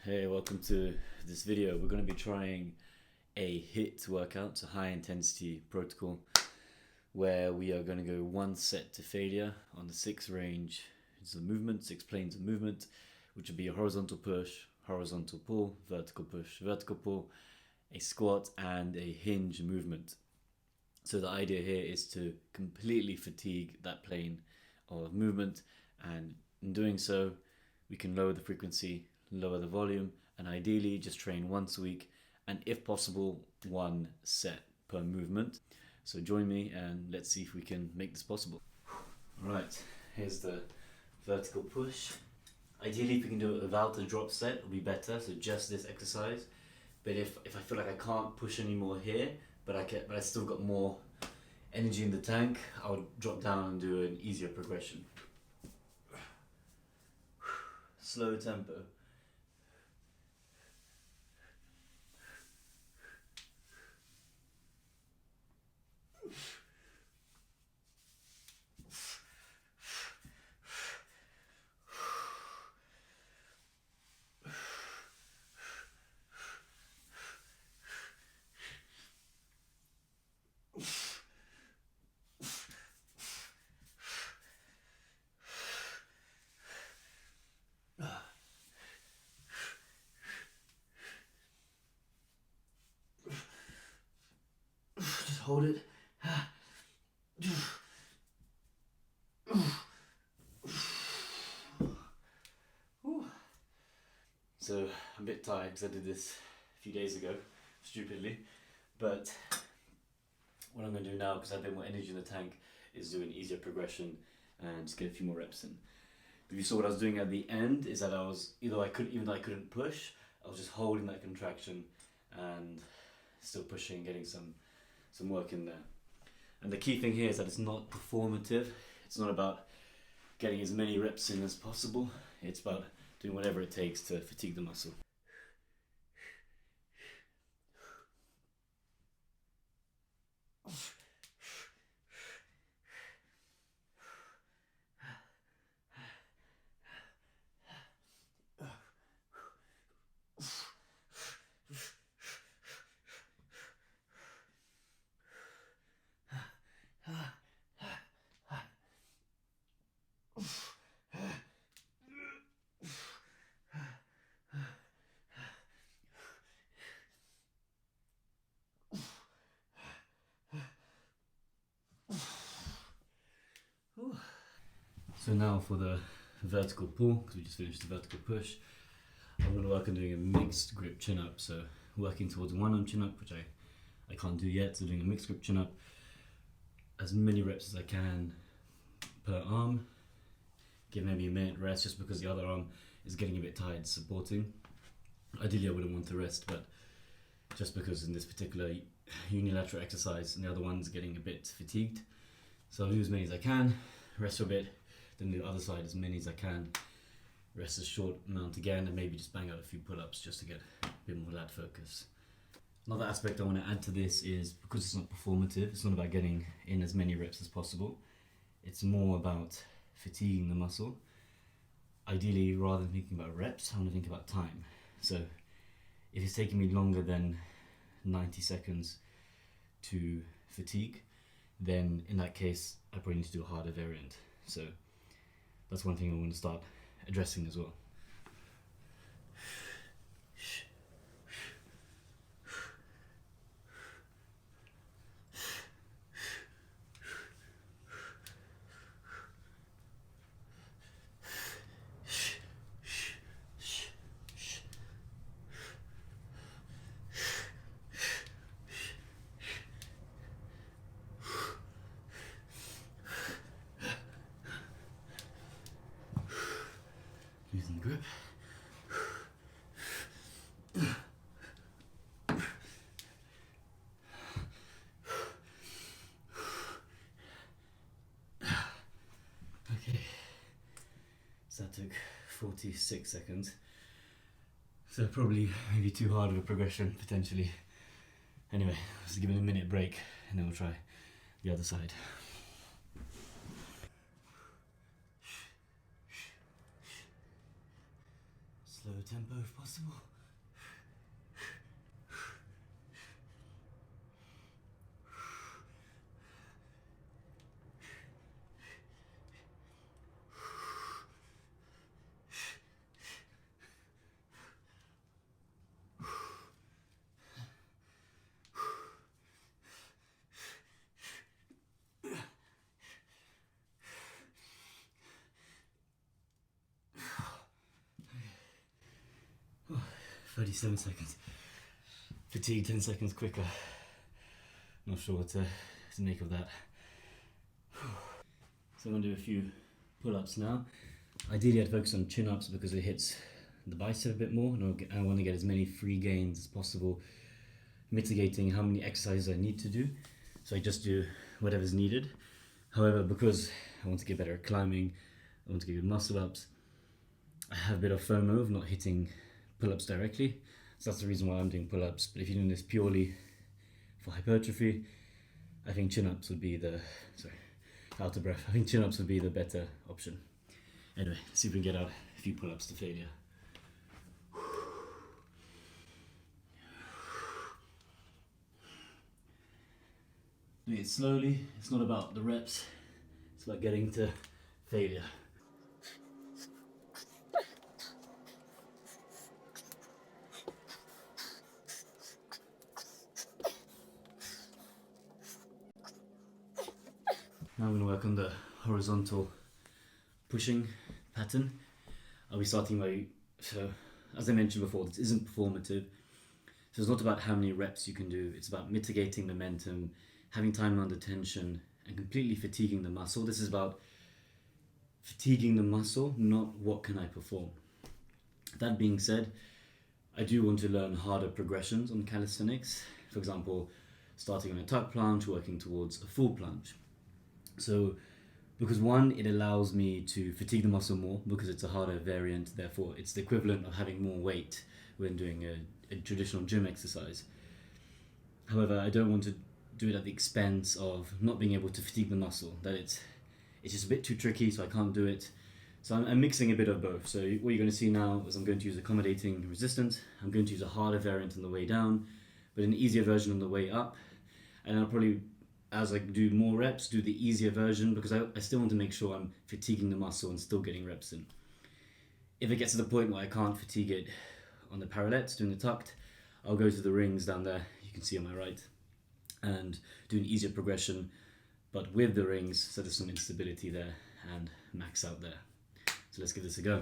Hey, welcome to this video. We're going to be trying a HIIT workout, a high intensity protocol, where we are going to go one set to failure on the 6 range. It's the movement, 6 planes of movement, which would be a horizontal push, horizontal pull, vertical push, vertical pull, a squat, and a hinge movement. So the idea here is to completely fatigue that plane of movement, and in doing so, we can lower the frequency, lower the volume, and ideally just train once a week, and if possible, one set per movement. So join me and let's see if we can make this possible. Right, here's the vertical push. Ideally, if you can do it without a drop set, it'll be better, so just this exercise. But if I feel like I can't push any more here, but I still got more energy in the tank, I would drop down and do an easier progression. Slow tempo. Just hold it. So I'm a bit tired because I did this a few days ago, stupidly. But what I'm going to do now, because I have a bit more energy in the tank, is do an easier progression and just get a few more reps in. If you saw what I was doing at the end, is that I was, even though I couldn't push, I was just holding that contraction and still pushing, getting some work in there. And the key thing here is that it's not performative. It's not about getting as many reps in as possible. It's about doing whatever it takes to fatigue the muscle. So now for the vertical pull, because we just finished the vertical push, I'm going to work on doing a mixed grip chin up. So working towards one arm chin up, which I can't do yet, so doing a mixed grip chin up, as many reps as I can per arm. Give maybe a minute rest just because the other arm is getting a bit tired supporting. Ideally I wouldn't want to rest, but just because in this particular unilateral exercise and the other one's getting a bit fatigued. So I'll do as many as I can, rest for a bit, then the other side as many as I can, rest a short amount again, and maybe just bang out a few pull-ups just to get a bit more lat focus. Another aspect I want to add to this is, because it's not performative, it's not about getting in as many reps as possible. It's more about fatiguing the muscle. Ideally, rather than thinking about reps, I want to think about time. So if it's taking me longer than 90 seconds to fatigue, then in that case, I probably need to do a harder variant. So that's one thing I want to start addressing as well. Using the grip. Okay, so that took 46 seconds. So probably maybe too hard of a progression potentially. Anyway, let's give it a minute break and then we'll try the other side. slow tempo if possible. Oh, 37 seconds. Fatigue 10 seconds quicker. Not sure what to make of that. So I'm going to do a few pull-ups now. Ideally I'd focus on chin-ups because it hits the bicep a bit more, and I want to get as many free gains as possible, mitigating how many exercises I need to do. So I just do whatever's needed. However, because I want to get better at climbing, I want to get good muscle ups, I have a bit of FOMO of not hitting pull-ups directly. So that's the reason why I'm doing pull-ups. But if you're doing this purely for hypertrophy, I think chin-ups would be the, out of breath. I think chin-ups would be the better option. Anyway, let's see if we can get out a few pull-ups to failure. Doing it slowly. It's not about the reps. It's about getting to failure. Now I'm going to work on the horizontal pushing pattern. I'll be starting by, so as I mentioned before, this isn't performative. So it's not about how many reps you can do, it's about mitigating momentum, having time under tension, and completely fatiguing the muscle. This is about fatiguing the muscle, not what can I perform. That being said, I do want to learn harder progressions on calisthenics. For example, starting on a tuck plunge, working towards a full plunge. So, because one, it allows me to fatigue the muscle more because it's a harder variant, therefore it's the equivalent of having more weight when doing a traditional gym exercise. However, I don't want to do it at the expense of not being able to fatigue the muscle, that it's just a bit too tricky, so I can't do it. So I'm mixing a bit of both. So what you're going to see now is I'm going to use accommodating resistance, I'm going to use a harder variant on the way down, but an easier version on the way up, and I'll probably, as I do more reps, do the easier version because I still want to make sure I'm fatiguing the muscle and still getting reps in. If it gets to the point where I can't fatigue it on the parallettes, doing the tucked, I'll go to the rings down there, you can see on my right, and do an easier progression, but with the rings, so there's some instability there, and max out there. So let's give this a go.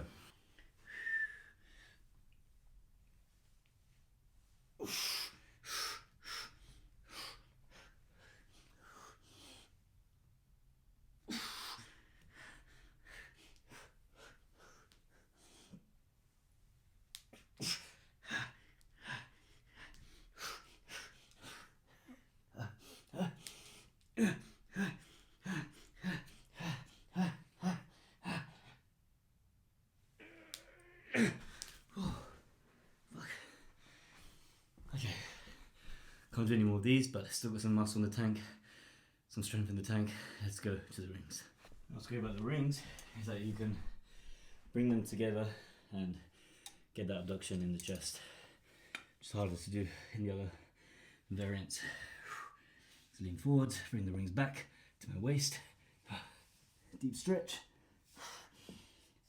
Okay, can't do any more of these, but still got some muscle in the tank, some strength in the tank. Let's go to the rings. What's great about the rings is that you can bring them together and get that abduction in the chest. It's harder to do in the other variants. So lean forward, bring the rings back to my waist, deep stretch,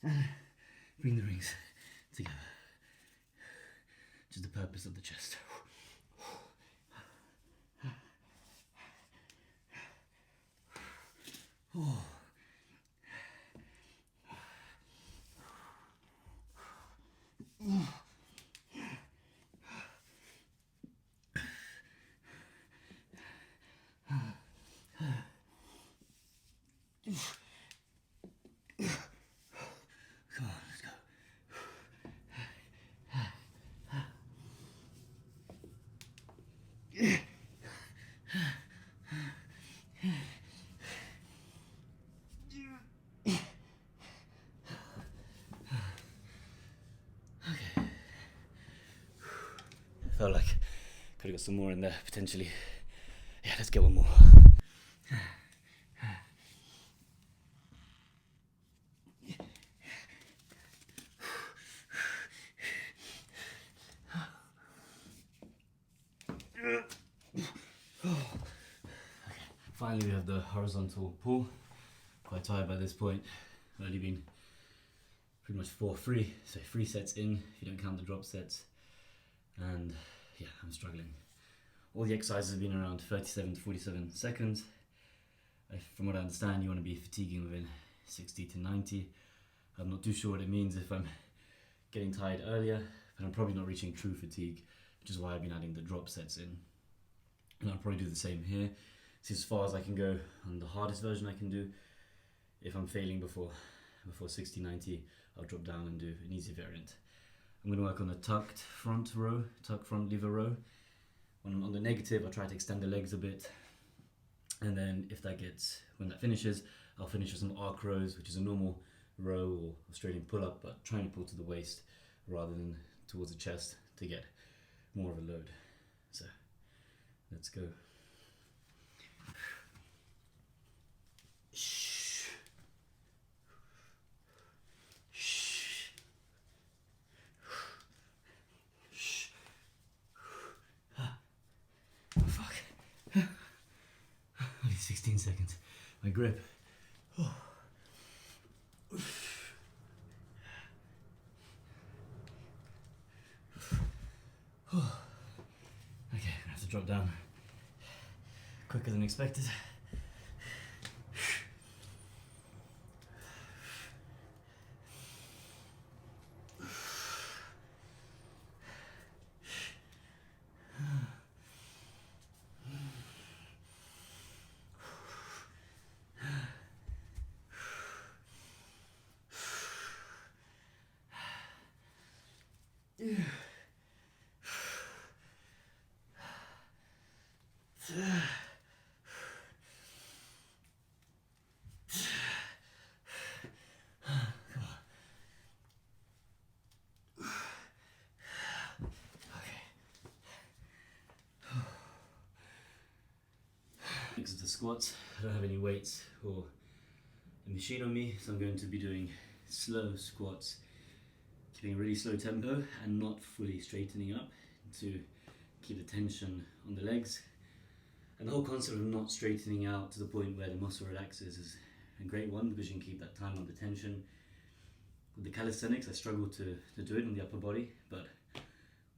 bring the rings together, which is the purpose of the chest. Oh. Come on, let's go. Okay. Felt like could have got some more in there potentially. Yeah, let's get one more. finally we have the horizontal pull. Quite tired by this point. I've only been pretty much 4-3, so 3 sets in if you don't count the drop sets. And yeah, I'm struggling. All the exercises have been around 37 to 47 seconds. From what I understand, you want to be fatiguing within 60 to 90. I'm not too sure what it means if I'm getting tired earlier, but I'm probably not reaching true fatigue, which is why I've been adding the drop sets in. And I'll probably do the same here. See as far as I can go on the hardest version I can do. If I'm failing before 60, 90, I'll drop down and do an easy variant. I'm going to work on a tucked front row, tuck front lever row. When I'm on the negative, I'll try to extend the legs a bit. And then when that finishes, I'll finish with some arc rows, which is a normal row or Australian pull-up, but trying to pull to the waist rather than towards the chest to get more of a load. So let's go. Fuck. Only 16 seconds. My grip. Oh. Okay, I'm gonna have to drop down quicker than expected. Next is the squats. I don't have any weights or a machine on me, so I'm going to be doing slow squats, keeping a really slow tempo and not fully straightening up to keep the tension on the legs. And the whole concept of not straightening out to the point where the muscle relaxes is a great one, because you can keep that time under tension. With the calisthenics, I struggle to do it on the upper body, but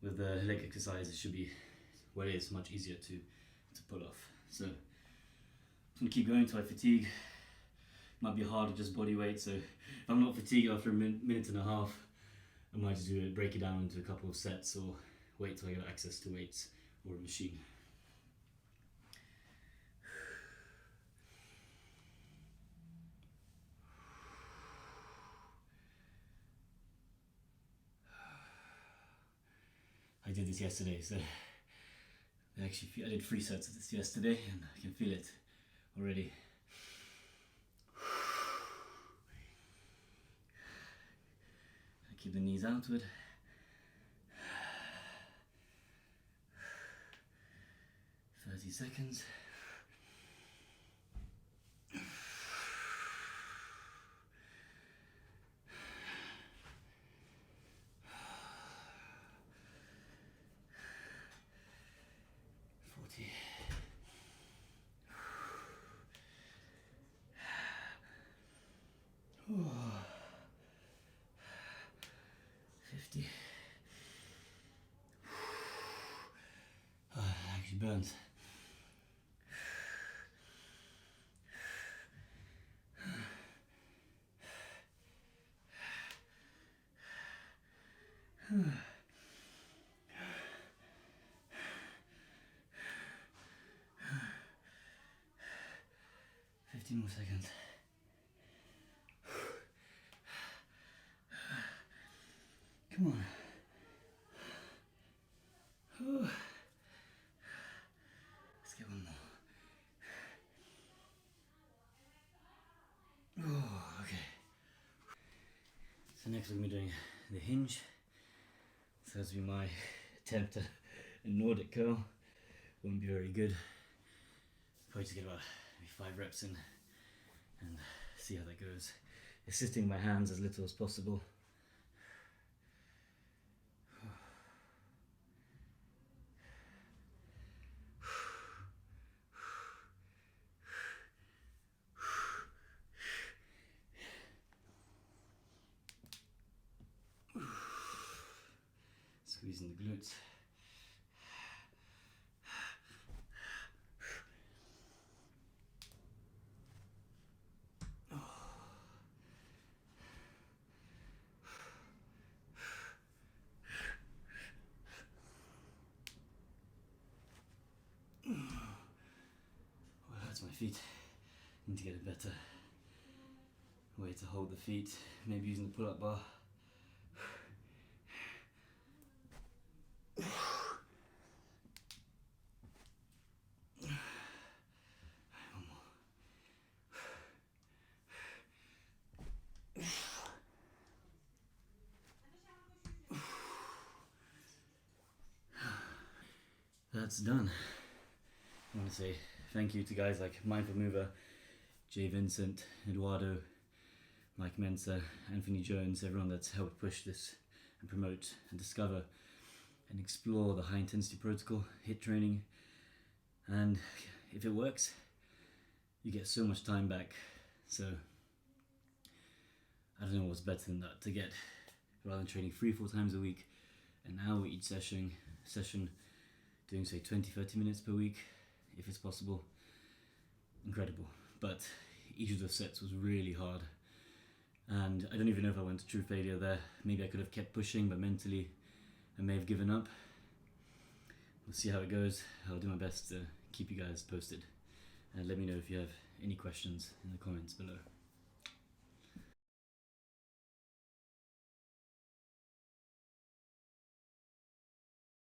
with the leg exercise, it should be, well, it's much easier to pull off. So I'm gonna keep going until I fatigue. Might be hard with just body weight, so if I'm not fatigued after a minute and a half, I might just break it down into a couple of sets or wait till I get access to weights or a machine. I did this yesterday, so I did 3 sets of this yesterday and I can feel it already. I keep the knees outward. 30 seconds. Oh, 50. Oh, it actually burns. More seconds. Come on. Let's get one more. Oh, okay. So next we're going to be doing the hinge. So this will be my attempt at a Nordic curl. Won't be very good. Probably just get about maybe 5 reps in and see how that goes. Assisting my hands as little as possible. Squeezing the glutes. Well, hurts my feet. Need to get a better way to hold the feet. Maybe using the pull-up bar. One more. That's done. I want to say thank you to guys like Mindful Mover, Vincent, Eduardo, Mike Mentzer, Anthony Jones, everyone that's helped push this and promote and discover and explore the high intensity protocol, HIIT training. And if it works, you get so much time back. So I don't know what's better than that, to get, rather than training 3-4 times a week, an hour each session, doing say 20-30 minutes per week, if it's possible. Incredible. But each of the sets was really hard, and I don't even know if I went to true failure there. Maybe I could have kept pushing, but mentally I may have given up. We'll see how it goes. I'll do my best to keep you guys posted, and let me know if you have any questions in the comments below.